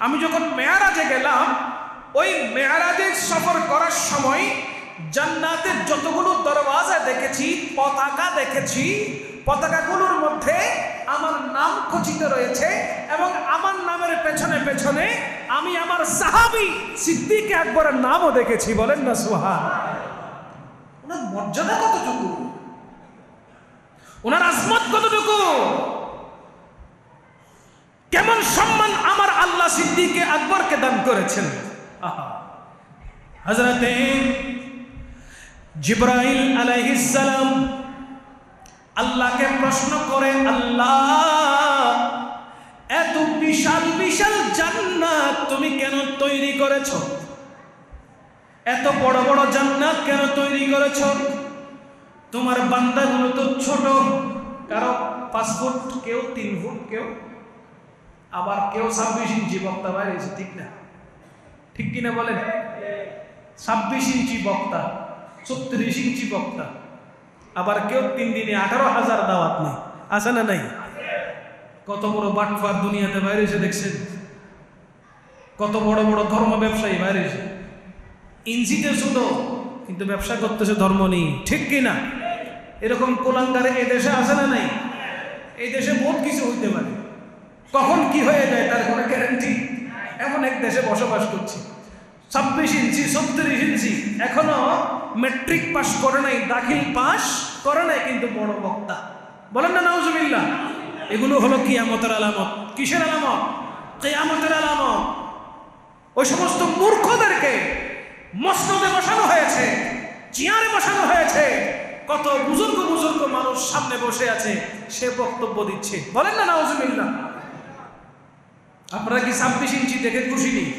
আমি যখন মেরাজে গেলাম, ওই মেরাজে সফর করার সময় জান্নাতের যতগুলো দরওয়াজা দেখেছি, পতাকা দেখেছি, পতাকাগুলোর মধ্যে আমার নাম খচিত রয়েছে, এবং আমার নামের পেছনে পেছনে আমি আমার সাহাবী সিদ্দিক আকবরের নামও দেখেছি। বলেন না সুবহানাল্লাহ। ওনার মর্যাদা কতটুকু, ওনার আজমত কতটুকু, কেমন সম্মান আমার আল্লাহ সিদ্দিক আকবরকে দান করেছেন। হযরতে জিবরাইল আলাইহিস সালাম আল্লাহকে প্রশ্ন করে, আল্লাহ এত বিশাল বিশাল জান্নাত তুমি কেন তৈরি করেছ? এত বড় বড় জান্নাত কেন তৈরি করেছ? তোমার বান্দাগুলো তো ছোট, কারো 5 ফুট, কেউ 3 ফুট, কেউ আবার কেউ 26 ইঞ্চি বক্তা বাইরেছে, ঠিক না? ঠিক কিনা বলেন? 26 ইঞ্চি বক্তা, 36 ইঞ্চি বক্তা, আবার কেউ 3 দিনে 18,000 দাওয়াত নেই, আছে না নাই? কত বড় বাটফার দুনিয়াতে বাইরেছে দেখছেন? কত বড় বড় ধর্ম ব্যবসায়ী বাইরে ইঞ্জিতে শুধু, কিন্তু ব্যবসা করতেছে ধর্ম নেই, ঠিক কিনা? এরকম কোলাঙ্গারে এই দেশে আসে না নাই? এই দেশে বহুত কিছু হইতে পারে, কখন কি হয়ে যায় তার কোনো গ্যারান্টি। এমন এক দেশে বসবাস করছি, 26 ইঞ্চি 36 ইঞ্চি, এখনো ম্যাট্রিক পাস করে নাই, দাখিল পাস করে নাই, কিন্তু বড় বক্তা। বলেন না নাউজুবিল্লাহ। এগুলো হলো কিয়ামতের আলামত। কিসের আলামত? কিয়ামতের আলামত। ওই সমস্ত মূর্খদেরকে মসনদে বসানো হয়েছে, চেয়ারে বসানো হয়েছে, কত বুজুর্গ বুজুর্গ মানুষ সামনে বসে আছে, সে বক্তব্য দিচ্ছে। বলেন না নাউজুবিল্লাহ। আপনারা কি 26 ইঞ্চি দেখে খুশি নেই?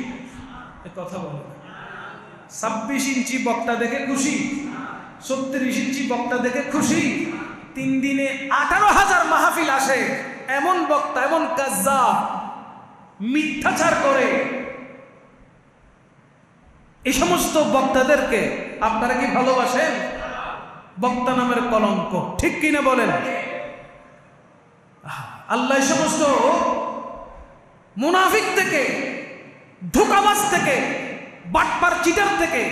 কথা বলেন। 26 ইঞ্চি বক্তা দেখে খুশি? 36 ইঞ্চি বক্তা দেখে খুশি? 3 দিনে 18,000 মাহফিল আসে, এমন বক্তা, এমন কাজ্জাব, মিথ্যাচার করে, এই সমস্ত বক্তাদেরকে আপনারা কি ভালোবাসেন? বক্তা নামের কলঙ্ক, ঠিক কিনা বলেন? আল্লাহ এই সমস্ত মুনাফিক থেকে, ধোঁকাবাজ থেকে, বাটপার চিটার থেকে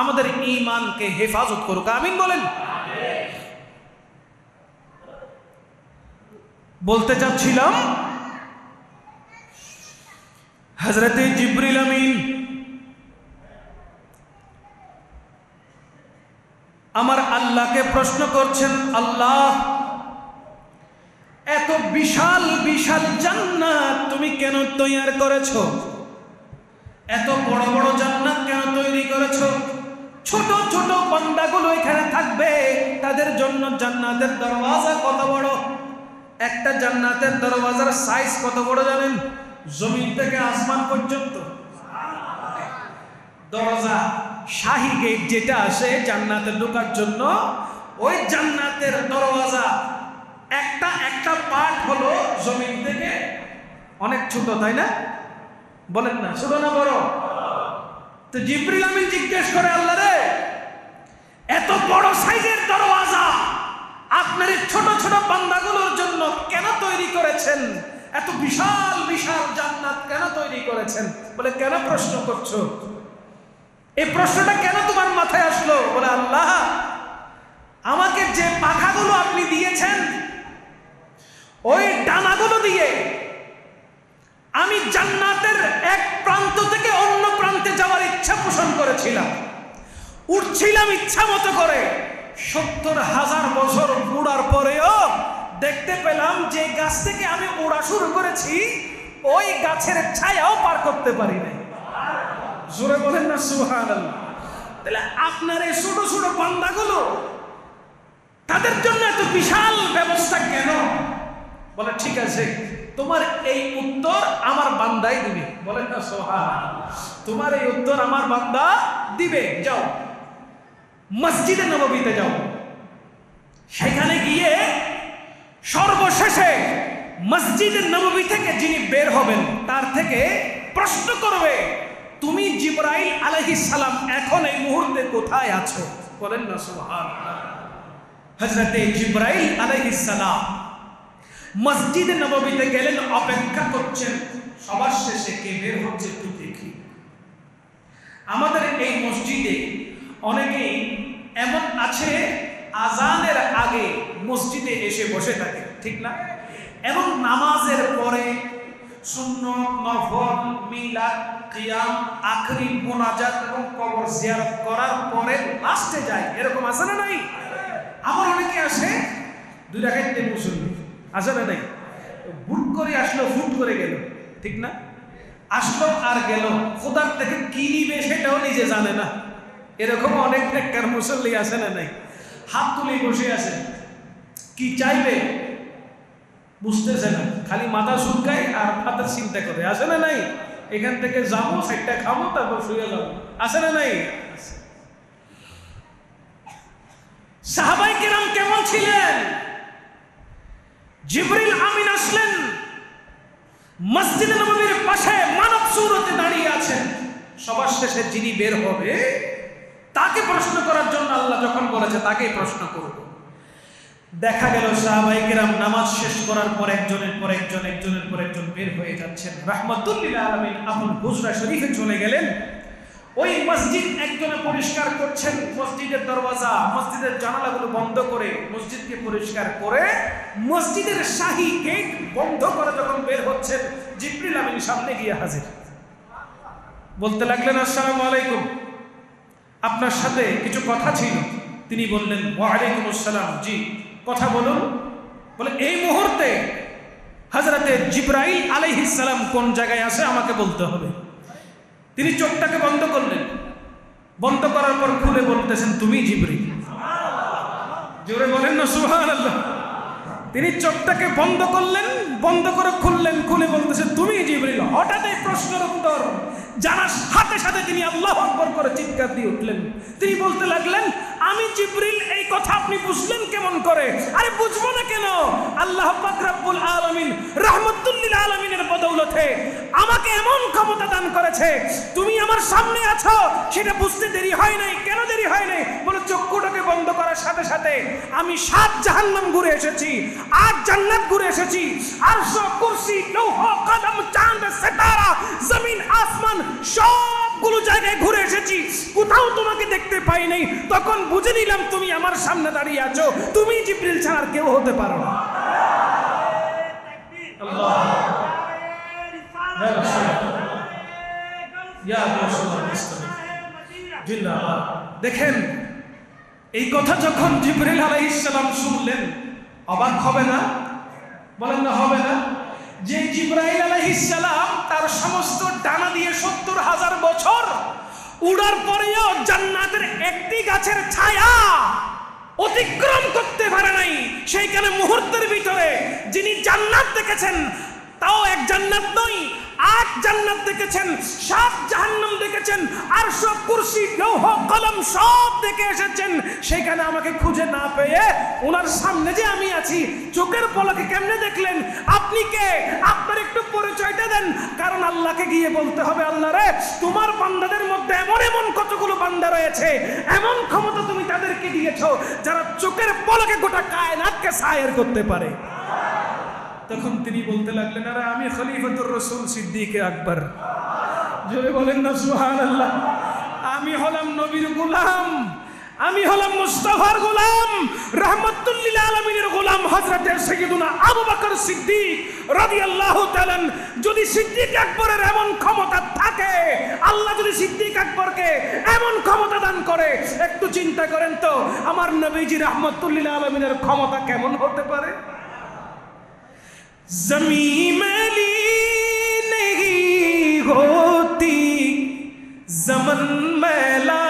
আমাদের ঈমানকে হেফাজত করুক, আমিন বলেন। বলতে চাচ্ছিলাম, হযরতে জিবরিল আমিন আমার আল্লাহকে প্রশ্ন করছেন, আল্লাহ, এত বিশাল বিশাল জান্নাত তুমি কেন তৈরি করেছো? এত বড় বড় জান্নাত কেন তৈরি করেছো? ছোট ছোট বান্দাগুলো এখানে থাকবে, তাদের জন্য জান্নাতের দরওয়াজা কত বড়। একটা জান্নাতের দরওয়াজার সাইজ কত বড় জানেন? জমিন থেকে আসমান পর্যন্ত। দরজা, শাহী গেট যেটা আসে জান্নাতে ঢোকার জন্য, ওই জান্নাতের দরওয়াজা একটা একটা পার্ট হলো জমিন থেকে অনেক ছোট, তাই না? বলেন না, ছোট না বড়? তো জিবরিল আমিন জিজ্ঞেস করে, আল্লাহ রে, এত বড় সাইজের দরওয়াজা আপনার ছোট ছোট বান্দাগুলোর জন্য কেন তৈরি করেছেন? এত বিশাল বিশাল জান্নাত কেন তৈরি করেছেন? বলে, কেন প্রশ্ন করছো? এই প্রশ্নটা কেন তোমার মাথায় আসলো? বলে, আল্লাহ, আমাকে যে পাখাগুলো আপনি দিয়েছেন, ওই ডানাগুলো দিয়ে আমি জান্নাতের এক প্রান্ত থেকে অন্য প্রান্তে যাওয়ার ইচ্ছা পোষণ করেছিলাম, উঠছিলাম ইচ্ছা মতো করে। 70,000 বছর উড়ার পরেও দেখতে পেলাম যে গাছ থেকে আমি উড়া শুরু করেছি, ওই গাছের ছায়াও পার করতে পারি নাই। জোরে বলেন না সুবহানাল্লাহ। তাহলে আপনার এই ছোট ছোট বান্দাগুলো, তাদের জন্য এত বিশাল ব্যবস্থা কেন? বলে, ঠিক আছে, তোমার এই উত্তর আমার বান্দাই দিবে। বলেন না সুবহানাল্লাহ। তোমার এই উত্তর আমার বান্দা দিবে। যাও মসজিদে নববীতে যাও, সেখানে গিয়ে সর্বশেষে মসজিদে নববী থেকে যিনি বের হবেন তার থেকে প্রশ্ন করবে, তুমি জিবরাইল আলাইহিস সালাম এখন এই মুহূর্তে কোথায় আছো? বলেন না সুবহানাল্লাহ। হযরতে জিবরাইল আলাইহিস সালাম মসজিদে নববীতে গেলেন, অপেক্ষা করছেন সবার শেষে কে বের হচ্ছে একটু দেখি। আমাদের এই মসজিদে অনেকেই এমন আছে আজানের আগে মসজিদে এসে বসে থাকে, ঠিক না? এবং নামাজের পরে সুন্নত, নফল, মিলাদ, কিয়াম, আখরি মুনাজাত এবং কবর জিয়ারত করার পরে লাস্টে যায়, এরকম আছে না নাই? আবার অনেকে আসে 2 রাকাত মুসল্লি, আছে না নাই? বুট করে আসলো, ফুট করে গেল, ঠিক না? আসলো আর গেল, খোদার থেকে কি নিবে সেটাও নিজে জানে না। এরকম অনেক নেককার মুসল্লি আছে না নাই? হাত তুলে বসে আছে, কি চাইবে বুঝতেছে না, খালি মাথা চুলকায় আর হাতের চিন্তা করে, আছে না নাই? এখান থেকে যাবো, সাইডটা খাবো, তারপর শুয়ে যাবো, আছে না নাই? সাহাবায়ে কেরাম কেমন ছিলেন? জিবরিল আমিন আসলেন, মসজিদে নববীর পাশে মানব সুরতে দাঁড়িয়ে আছেন। সবার শেষে যিনি বের হবে তাকে প্রশ্ন করার জন্য আল্লাহ যখন বলেছে তাকেই প্রশ্ন করব। দেখা গেল সাহাবায়ে কেরাম নামাজ শেষ করার পর একজনের পর একজন বের হয়ে যাচ্ছেন। রাহমাতুল লিল আলামিন আবুল হুজরা শরীফে চলে গেলেন। ওই মসজিদ একজনে পরিষ্কার করছেন, মসজিদের দরওয়াজা, মসজিদের জানালাগুলো বন্ধ করে মসজিদকে পরিষ্কার করে মসজিদের শাহী গেট বন্ধ করে যখন বের হচ্ছেন, জিবরিল আমিন সামনে গিয়ে হাজির। বলতে লাগলেন, আসসালামু আলাইকুম, আপনার সাথে কিছু কথা ছিল। তিনি বললেন, ওয়া আলাইকুম আসসালাম, জি কথা বলুন। বলে, এই মুহূর্তে হযরতে জিবরাইল আলাইহিস সালাম কোন জায়গায় আছে আমাকে বলতে হবে। তিনি চোখটাকে বন্ধ করলেন, বন্ধ করার পর খুলে বলতেছেন, তুমি জিবরিল। জোরে বলেন না সুবহানাল্লাহ। তিনি চোখটাকে বন্ধ করলেন, বন্ধ করে খুললেন, খুলে বলতেছেন, তুমি জিবরিল। হঠাৎ এই প্রশ্নের উত্তর জানার সাথে সাথে তিনি আল্লাহু আকবার করে চিৎকার দিয়ে উঠলেন। তিনি বলতে লাগলেন, আমি জিবরিল, এই কথা আপনি বুঝলেন কেমন করে? আরে বুঝবো না কেন? আল্লাহ পাক রব্বুল আলামিন রাহমাতুল লিল আলামিনের বদৌলতে আমাকে এমন ক্ষমতা দান করেছে, তুমি আমার সামনে আছো সেটা বুঝতে দেরি হয় নাই। কেন দেরি হয় নাই? বলে, চক্ষুটাকে বন্ধ করার সাথে সাথে আমি 7 জাহান্নাম ঘুরে এসেছি, 8 জান্নাত ঘুরে এসেছি, আরশ, কুরসি, লৌহ, কলম, চাঁদ, সিতারা, জমিন, আসমান সবগুলো জায়গায় ঘুরে এসেছি, কোথাও তোমাকে দেখতে পাই নাই। তখন বুঝে নিলাম তুমি আমার সামনে দাঁড়িয়ে আছো, তুমি জিবরিল ছাড়া আর কেউ হতে পারো না। আল্লাহ দেখেন, এই কথা যখন জিবরিল আলাইহিস সালাম শুনলেন, অবাক হবে না? বলেন না হবে না? যে জিবরাইল আলাইহিস সালাম তার সমস্ত ডানা দিয়ে 70,000 বছর উড়ার পরেও জান্নাতের একটি গাছের ছায়া অতিক্রম করতে পারে নাই। সেইখানে মুহূর্তের ভিতরে যিনি জান্নাত দেখেছেন, তাও এক জান্নাত নয়, 8 জান্নাত দেখেছেন, 7 জাহান্নাম দেখেছেন, আরশ, কুরসি, লৌহ, কলম সব দেখে এসেছেন। সেখানে আমাকে খুঁজে না পেয়ে ওনার সামনে যে আমি আছি, চোখের পলকে কেমনে দেখলেন? আপনি কে? আপনার একটু পরিচয়টা দেন। কারণ আল্লাহকে গিয়ে বলতে হবে, আল্লাহ রে, তোমার বান্দাদের মধ্যে এমন এমন কতগুলো বান্দা রয়েছে, এমন ক্ষমতা তুমি তাদেরকে দিয়েছো যারা চোখের পলকে গোটা কায়নাতকে সায়ের করতে পারে। তখন তিনি বলতে লাগলেন, আরে আমি খলিফাতুর রাসূল সিদ্দিক আকবর। জোরে বলেন না সুবহানাল্লাহ। আমি হলাম নবীর গোলাম, আমি হলাম মুস্তাফার গোলাম, রাহমাতুল লিল আলামিনের গোলাম হযরত সাইয়্যিদুনা আবু বকর সিদ্দিক রাদিয়াল্লাহু তাআলা। যদি সিদ্দিক আকবরের এমন ক্ষমতা থাকে, আল্লাহ যদি সিদ্দিক আকবরকে এমন ক্ষমতা দান করে, একটু চিন্তা করেন তো আমার নবীজি রাহমাতুল লিল আলামিনের ক্ষমতা কেমন হতে পারে? ज़मीन मैली नहीं होती, ज़मन मैला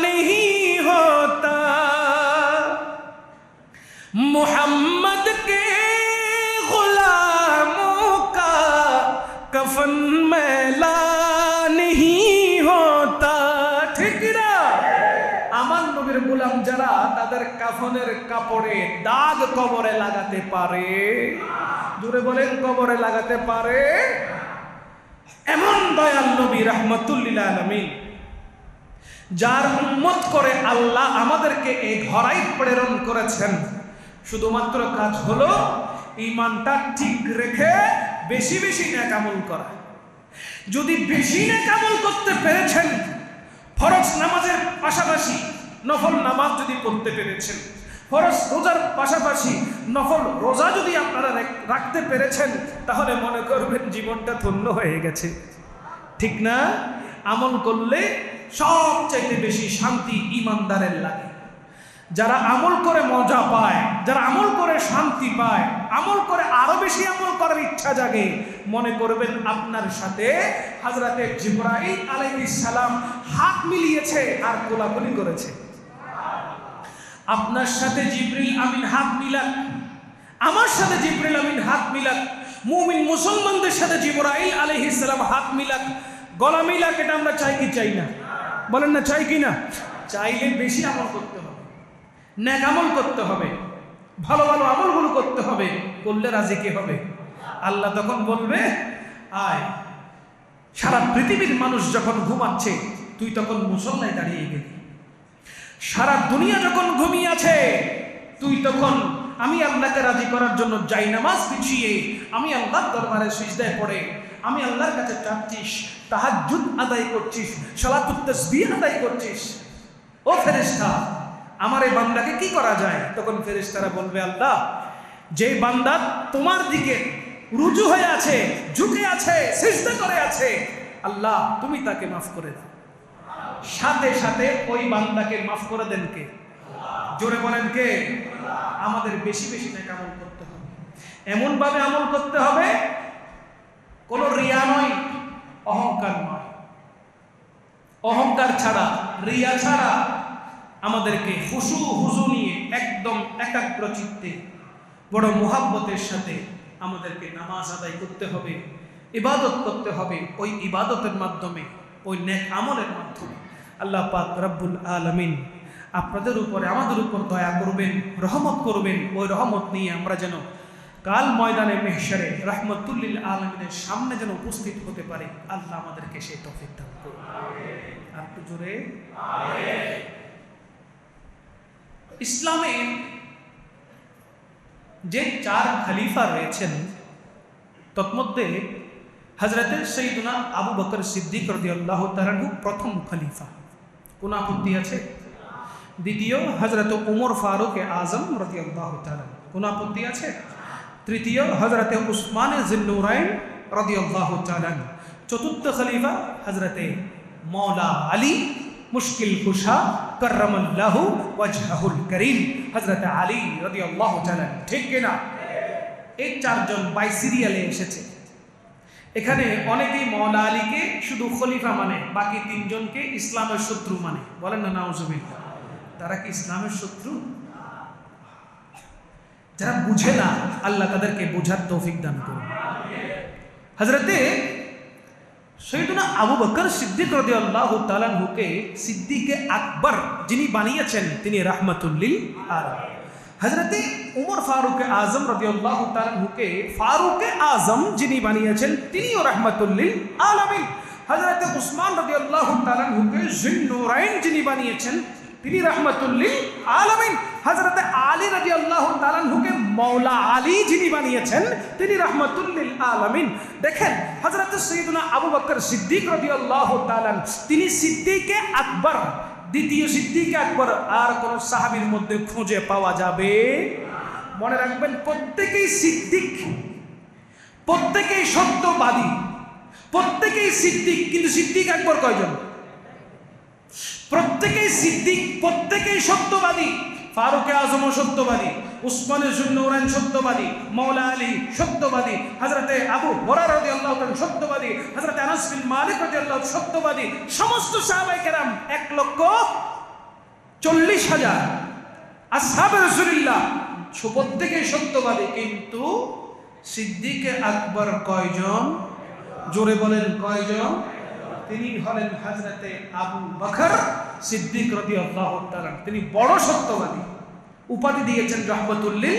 नहीं होता, मोहम्मद के गुलामों का कफन मैला नहीं होता। ठीक ना? আমার নবীর গোলাম যারা, তাদের কাফনের কাপড়ে দাগ কবরে লাগাতে পারে। জোরে বলেন, কবরে লাগাতে পারে। এমন দয়াল নবী রাহমাতুল লিল আলামিন, যার উম্মত করে আল্লাহ আমাদেরকে এই ধরায় প্রেরণ করেছেন। শুধুমাত্র কাজ হলো ঈমানটা ঠিক রেখে বেশি বেশি নেক আমল করা। যদি বেশি নেক আমল করতে পেরেছেন, ফরজ নামাজের পাশাপাশি নফল নামাজ যদি পড়তে পেরেছেন, ফরজ রোজার পাশাপাশি নফল রোজা যদি আপনারা রাখতে পেরেছেন, তাহলে মনে করবেন জীবনটা ধন্য হয়ে গেছে। ঠিক না? আমল করলে সবচাইতে বেশি শান্তি ঈমানদারের লাগে। যারা আমল করে মজা পায়, যারা আমল করে শান্তি পায়, আমল করে আরো বেশি আমল করার ইচ্ছা জাগে, মনে করবেন আপনার সাথে হযরতে জিবরাইল আলাইহিস সালাম হাত মিলিয়েছে আর কোলাকুলি করেছে। আপনার সাথে জিবরিল আমিন হাত মিলাক, আমার সাথে জিবরিল আমিন হাত মিলাক, মুমিন মুসলমানদের সাথে জিবরাইল আলাইহিস সালাম হাত মিলাক, গলা মিলাক। এটা আমরা চাই কি চাই না? বলেন না, চাই কি না? চাইলে বেশি আমল করতে হবে, নেক আমল করতে হবে, ভালো ভালো আমলগুলো করতে হবে। করলে রাজি কে হবে? আল্লাহ তখন বলবে, আয়। সারা পৃথিবীর মানুষ যখন ঘুমাচ্ছে, তুই তখন মুসল্লায় দাঁড়িয়ে গেলি। সারা দুনিয়া যখন ঘুমিয়ে আছে, তুই তখন আমি আল্লাহকে রাজি করার জন্য জায়নামাজ বিছিয়ে আমি আল্লাহর দরবারে সিজদায় পড়ে আমি আল্লাহর কাছে চাচ্ছিস, তাহাজ্জুদ আদায় করছিস, সালাতুত তাসবিহ আদায় করছিস, ও ফেরেশতা আমার এই বান্দাকে কি করা যায়? তখন ফেরেশতারা বলবে, আল্লাহ যে বান্দা তোমার দিকে রুজু হয়ে আছে, ঝুঁকে আছে, সিজদা করে আছে, আল্লাহ তুমি তাকে মাফ করে দাও। সাথে সাথে ওই বান্দাকে মাফ করে দেন কে? জোরে বলেন কে? আমাদের বেশি বেশি নেক আমল করতে হবে, এমন ভাবে আমল করতে হবে কোনো রিয়া নয়, অহংকার নয়। অহংকার ছাড়া, রিয়া ছাড়া আমাদেরকে খুশু হুজু নিয়ে একদম একাগ্র চিত্তে বড় মুহাব্বতের সাথে আমাদেরকে নামাজ আদায় করতে হবে, ইবাদত করতে হবে। ওই ইবাদতের মাধ্যমে, ওই নেক আমলের মাধ্যমে আল্লাহ পাক রব্বুল আলামিন আপনাদের উপরে আমাদের উপর দয়া করবেন, রহমত করবেন। ওই রহমত নিয়ে আমরা যেন কাল ময়দানে মেহশরে রাহমাতুল্লিল আলামিনের সামনে যেন উপস্থিত হতে পারে। আল্লাহ আমাদেরকে সেই তৌফিক দান করুন। আর একটু জোরে আমিন। ইসলামে যে 4 খলিফা রয়েছেন তন্মধ্যে হযরত সৈয়দনা আবু বকর সিদ্দিক রাদিয়াল্লাহু তাআলা প্রথম খলিফা, কোন আপত্তি আছে? দ্বিতীয় হযরত উমর ফারুক আজম রাদিয়াল্লাহু তাআলা, কোন আপত্তি আছে? তৃতীয় হযরত উসমান জিন্নুরাইন রাদিয়াল্লাহু তাআলা। চতুর্থ খলিফা হযরত মওলা আলী মুশকিল কুশা কররামাল্লাহু ওয়াজহাহুল করিম, হযরত আলী রাদিয়াল্লাহু তাআলা। ঠিক কিনা? এই 4 জন বাই সিরিয়ালে এসেছে। এখানে অনেকেই মওলা আলীকে শুধু খলিফা মানে, বাকি 3 জনকে ইসলামের শত্রু মানে। বলেন না নাউজুবিল্লাহ। তারা কি ইসলামের শত্রু? যারা বুঝে না আল্লাহ তাদেরকে বোঝার তৌফিক দান করুন। হযরতে সৈয়দনা আবু বকর সিদ্দিক রাদিয়াল্লাহু তাআলা হুকে সিদ্দিকে আকবর যিনি বানিয়েছেন তিনি রাহমাতুল লিল আলামিন। হযরতে উমর ফারুক আজম রাদিয়াল্লাহু তাআলা হুকে ফারুক আজম যিনি বানিয়েছেন তিনিও রাহমাতুল লিল আলামিন। হযরতে উসমান রাদিয়াল্লাহু তাআলা হুকে জিন্নুরাইন যিনি বানিয়েছেন তিনি রাহমাতুল লিল আলামিন। হযরতে আলী রাদিয়াল্লাহু তাআলা হুকে মওলা আলী যিনি বানিয়েছেন তিনি রাহমাতুল লিল আলামিন। দেখেন হযরত সৈয়দনা আবু বকর সিদ্দিক রাদিয়াল্লাহু তাআলা তিনি সিদ্দিকে আকবর, দ্বিতীয় সিদ্দিকে আকবর আর কোন সাহাবীর মধ্যে খুঁজে পাওয়া যাবে? মনে রাখবেন প্রত্যেকেই সিদ্দিক, প্রত্যেকেই সত্যবাদী, প্রত্যেকেই সিদ্দিক, কিন্তু সিদ্দিক আকবর কয়জন? প্রত্যেকেই সিদ্দিক, প্রত্যেকেই সত্যবাদী। ফারুক আজম সত্যবাদী, উসমান জুন্নুরাইন সত্যবাদী, মওলা আলী সত্যবাদী, হযরতে আবু হুরায়রা রাদিয়াল্লাহু তাআলা সত্যবাদী, হযরতে আনাস বিন মালিক রাদিয়াল্লাহু সত্যবাদী। সমস্ত সাহাবায়ে কেরাম 1,40,000 আসহাবে রাসূলুল্লাহ প্রত্যেকেই সত্যবাদী, কিন্তু সিদ্দিকে আকবর কয়জন? জোরে বলেন কয়জন? তিনি হলেন হযরতে আবু বকর সিদ্দিক রাদিয়াল্লাহু তাআলা। তিনি বড় সত্যবাদী, উপাধি দিয়েছেন রাহমাতুল লিল